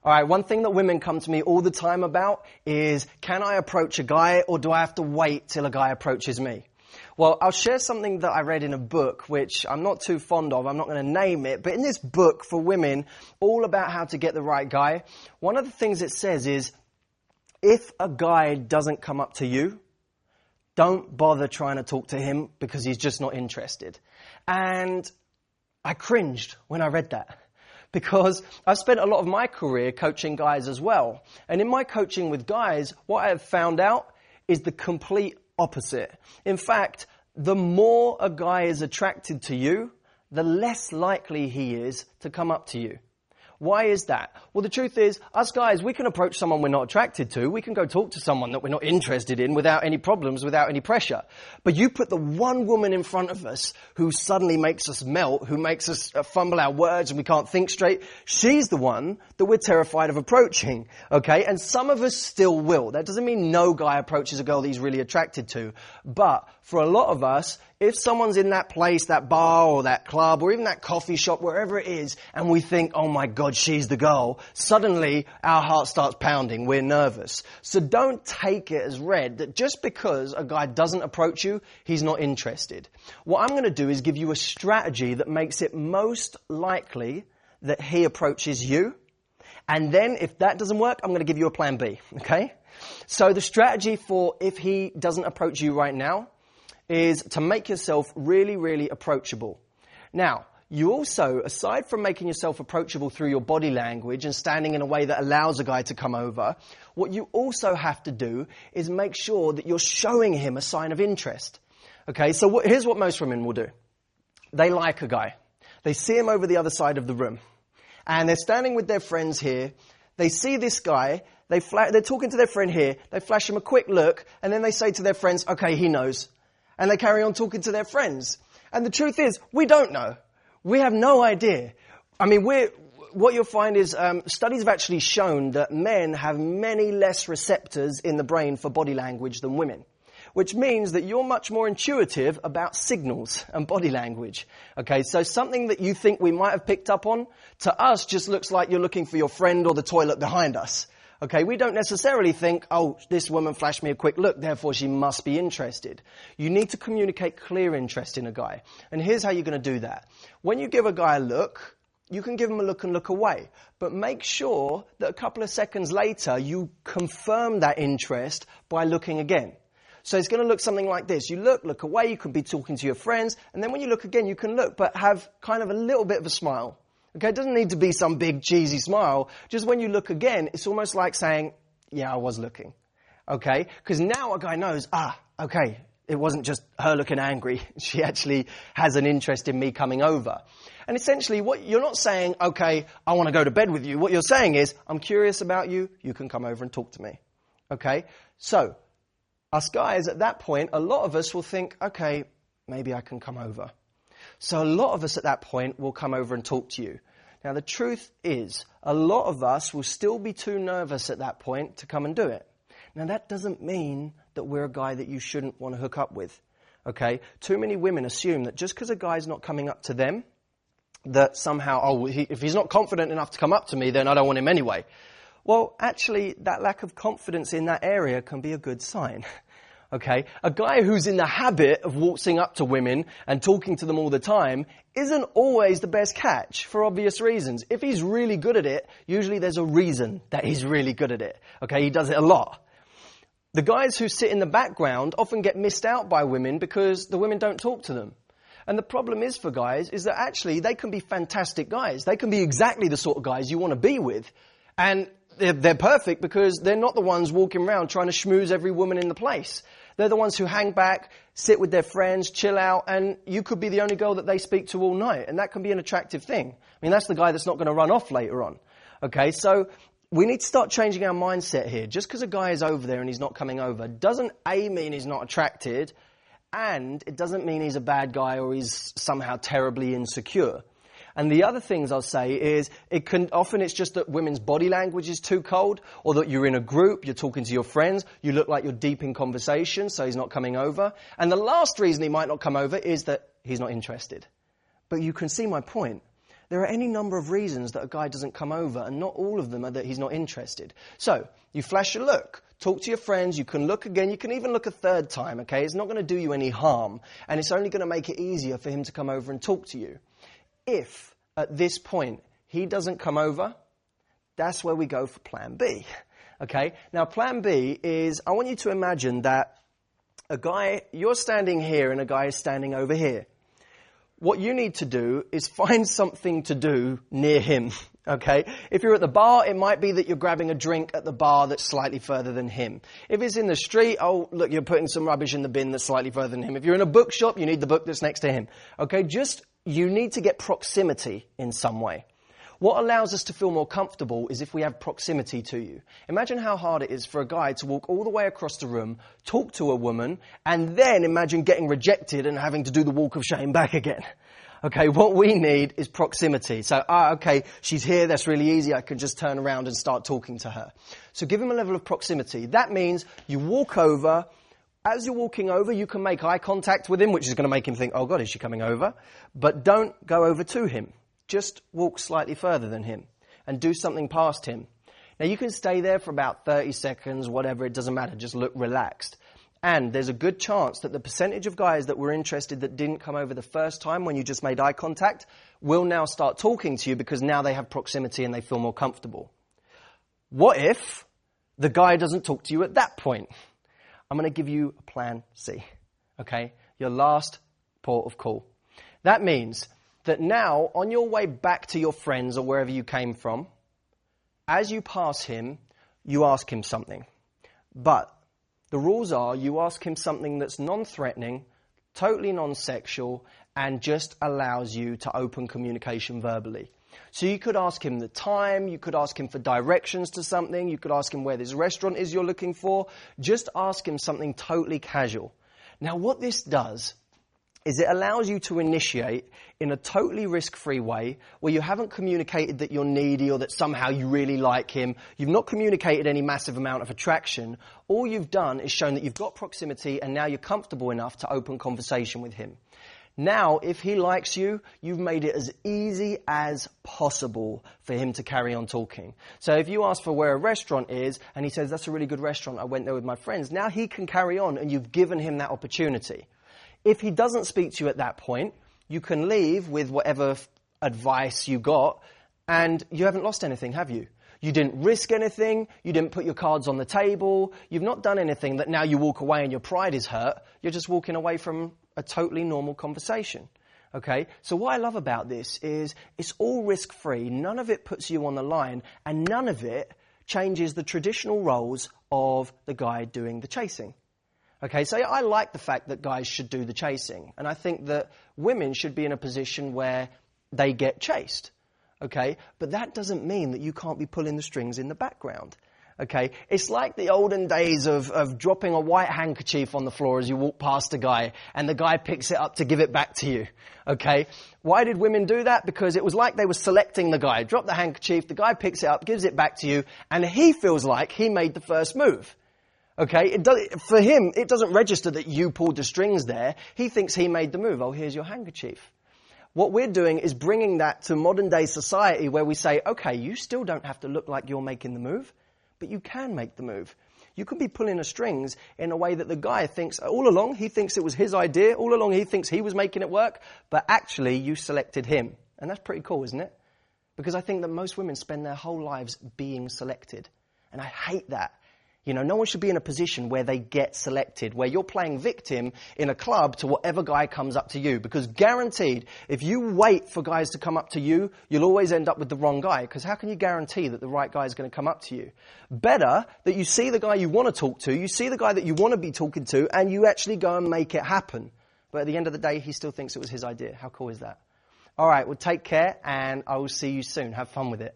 All right, one thing that women come to me all the time about is, can I approach a guy or do I have to wait till a guy approaches me? Well, I'll share something that I read in a book, which I'm not too fond of. I'm not going to name it. But in this book for women, all about how to get the right guy, one of the things it says is, if a guy doesn't come up to you, don't bother trying to talk to him because he's just not interested. And I cringed when I read that. Because I've spent a lot of my career coaching guys as well. And in my coaching with guys, what I have found out is the complete opposite. In fact, the more a guy is attracted to you, the less likely he is to come up to you. Why is that? Well, the truth is, us guys, we can approach someone we're not attracted to. We can go talk to someone that we're not interested in without any problems, without any pressure. But you put the one woman in front of us who suddenly makes us melt, who makes us fumble our words and we can't think straight. She's the one that we're terrified of approaching, okay? And some of us still will. That doesn't mean no guy approaches a girl that he's really attracted to. But for a lot of us, if someone's in that place, that bar or that club or even that coffee shop, wherever it is, and we think, oh my God, she's the girl, suddenly our heart starts pounding. We're nervous. So don't take it as read that just because a guy doesn't approach you, he's not interested. What I'm going to do is give you a strategy that makes it most likely that he approaches you. And then if that doesn't work, I'm going to give you a plan B, okay? So the strategy for if he doesn't approach you right now is to make yourself really, really approachable. Now, you also, aside from making yourself approachable through your body language and standing in a way that allows a guy to come over, what you also have to do is make sure that you're showing him a sign of interest. Okay, so here's what most women will do. They like a guy. They see him over the other side of the room. And they're standing with their friends here. They see this guy. They're talking to their friend here. They flash him a quick look. And then they say to their friends, okay, he knows. And they carry on talking to their friends. And the truth is, we don't know. We have no idea. I mean, what you'll find is studies have actually shown that men have many less receptors in the brain for body language than women, which means that you're much more intuitive about signals and body language. Okay, so something that you think we might have picked up on, to us just looks like you're looking for your friend or the toilet behind us. Okay, we don't necessarily think, oh, this woman flashed me a quick look, therefore she must be interested. You need to communicate clear interest in a guy. And here's how you're going to do that. When you give a guy a look, you can give him a look and look away. But make sure that a couple of seconds later, you confirm that interest by looking again. So it's going to look something like this. You look away, you could be talking to your friends, and then when you look again, you can look, but have kind of a little bit of a smile. Okay, it doesn't need to be some big cheesy smile. Just when you look again, it's almost like saying, yeah, I was looking. Okay, because now a guy knows, okay, it wasn't just her looking angry. She actually has an interest in me coming over. And essentially, what you're not saying, okay, I want to go to bed with you. What you're saying is, I'm curious about you. You can come over and talk to me. Okay, so us guys at that point, a lot of us will think, okay, maybe I can come over. So a lot of us at that point will come over and talk to you. Now, the truth is, a lot of us will still be too nervous at that point to come and do it. Now, that doesn't mean that we're a guy that you shouldn't want to hook up with. Okay? Too many women assume that just because a guy's not coming up to them, that somehow, if he's not confident enough to come up to me, then I don't want him anyway. Well, actually, that lack of confidence in that area can be a good sign. Okay, a guy who's in the habit of waltzing up to women and talking to them all the time isn't always the best catch for obvious reasons. If he's really good at it, usually there's a reason that he's really good at it. Okay, he does it a lot. The guys who sit in the background often get missed out by women because the women don't talk to them. And the problem is for guys is that actually they can be fantastic guys. They can be exactly the sort of guys you want to be with. And they're perfect because they're not the ones walking around trying to schmooze every woman in the place. They're the ones who hang back, sit with their friends, chill out, and you could be the only girl that they speak to all night. And that can be an attractive thing. I mean, that's the guy that's not going to run off later on. Okay, so we need to start changing our mindset here. Just because a guy is over there and he's not coming over doesn't mean he's not attracted, and it doesn't mean he's a bad guy or he's somehow terribly insecure. And the other things I'll say is often it's just that women's body language is too cold, or that you're in a group, you're talking to your friends, you look like you're deep in conversation, so he's not coming over. And the last reason he might not come over is that he's not interested. But you can see my point. There are any number of reasons that a guy doesn't come over, and not all of them are that he's not interested. So, you flash a look, talk to your friends, you can look again, you can even look a third time, okay? It's not going to do you any harm, and it's only going to make it easier for him to come over and talk to you. If, at this point, he doesn't come over, that's where we go for plan B, okay? Now, plan B is, I want you to imagine that a guy, you're standing here and a guy is standing over here. What you need to do is find something to do near him, okay? If you're at the bar, it might be that you're grabbing a drink at the bar that's slightly further than him. If it's in the street, oh, look, you're putting some rubbish in the bin that's slightly further than him. If you're in a bookshop, you need the book that's next to him, okay? You need to get proximity in some way. What allows us to feel more comfortable is if we have proximity to you. Imagine how hard it is for a guy to walk all the way across the room, talk to a woman, and then imagine getting rejected and having to do the walk of shame back again. Okay, what we need is proximity. So, okay, she's here, that's really easy, I can just turn around and start talking to her. So give him a level of proximity. That means you walk over. As you're walking over, you can make eye contact with him, which is going to make him think, oh God, is she coming over? But don't go over to him. Just walk slightly further than him and do something past him. Now, you can stay there for about 30 seconds, whatever, it doesn't matter. Just look relaxed. And there's a good chance that the percentage of guys that were interested that didn't come over the first time when you just made eye contact will now start talking to you because now they have proximity and they feel more comfortable. What if the guy doesn't talk to you at that point? I'm going to give you a plan C, okay? Your last port of call. That means that now, on your way back to your friends or wherever you came from, as you pass him, you ask him something. But the rules are you ask him something that's non-threatening, totally non-sexual, and just allows you to open communication verbally. So you could ask him the time, you could ask him for directions to something, you could ask him where this restaurant is you're looking for. Just ask him something totally casual. Now, what this does is it allows you to initiate in a totally risk-free way where you haven't communicated that you're needy or that somehow you really like him. You've not communicated any massive amount of attraction. All you've done is shown that you've got proximity and now you're comfortable enough to open conversation with him. Now, if he likes you, you've made it as easy as possible for him to carry on talking. So if you ask for where a restaurant is and he says, that's a really good restaurant, I went there with my friends, now he can carry on and you've given him that opportunity. If he doesn't speak to you at that point, you can leave with whatever advice you got, and you haven't lost anything, have you? You didn't risk anything, you didn't put your cards on the table, you've not done anything that now you walk away and your pride is hurt. You're just walking away from a totally normal conversation. Okay? So what I love about this is it's all risk-free, none of it puts you on the line, and none of it changes the traditional roles of the guy doing the chasing. Okay, so I like the fact that guys should do the chasing. And I think that women should be in a position where they get chased. Okay, but that doesn't mean that you can't be pulling the strings in the background. Okay, it's like the olden days of dropping a white handkerchief on the floor as you walk past a guy and the guy picks it up to give it back to you. Okay, why did women do that? Because it was like they were selecting the guy. Drop the handkerchief, the guy picks it up, gives it back to you, and he feels like he made the first move. Okay, for him, it doesn't register that you pulled the strings there. He thinks he made the move. Oh, here's your handkerchief. What we're doing is bringing that to modern day society where we say, okay, you still don't have to look like you're making the move, but you can make the move. You can be pulling the strings in a way that the guy thinks, all along he thinks it was his idea, all along he thinks he was making it work, but actually you selected him. And that's pretty cool, isn't it? Because I think that most women spend their whole lives being selected. And I hate that. You know, no one should be in a position where they get selected, where you're playing victim in a club to whatever guy comes up to you. Because guaranteed, if you wait for guys to come up to you, you'll always end up with the wrong guy. Because how can you guarantee that the right guy is going to come up to you? Better that you see the guy you want to talk to, you see the guy that you want to be talking to, and you actually go and make it happen. But at the end of the day, he still thinks it was his idea. How cool is that? All right, well, take care, and I will see you soon. Have fun with it.